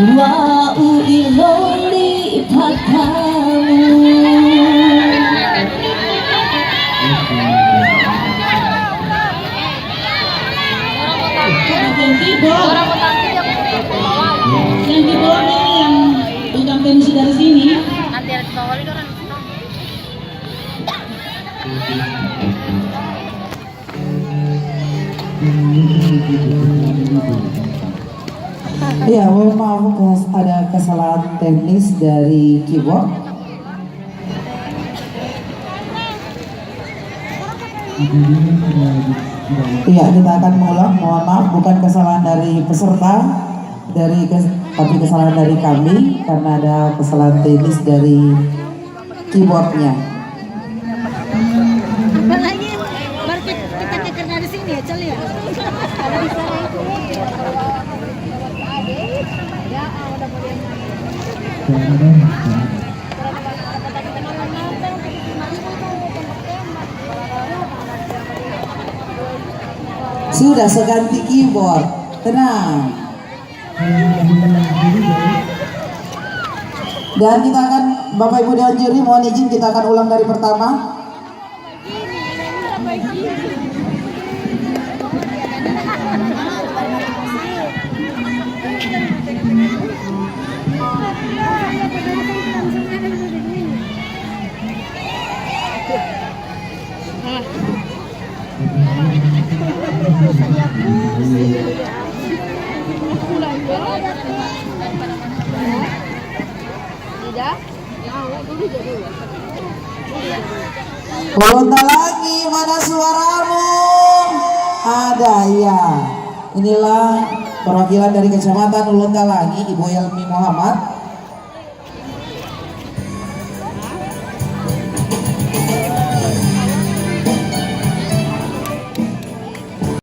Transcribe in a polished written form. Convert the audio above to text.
Wau ilong lipat kamu. Yang keyboard ini yang pegang tensi dari sini. Nanti ada bawah itu kan. Ya, mohon maaf ada kesalahan teknis dari keyboard. Iya, kita akan mengulang. Mohon maaf, bukan kesalahan dari peserta, tapi kesalahan dari kami karena ada kesalahan teknis dari keyboardnya. Lagi baru kita tekan dari sini ya, Cel ya. Ada di sana itu. Ya, udah boleh main. Sudah seganti keyboard, tenang. Dan kita akan, Bapak Ibu dan juri mohon izin kita akan ulang dari pertama. Ulang lagi, mana suaramu? Ada ya. Inilah perwakilan dari Kecamatan Ulun Talangi, Ibu Helmi Muhammad.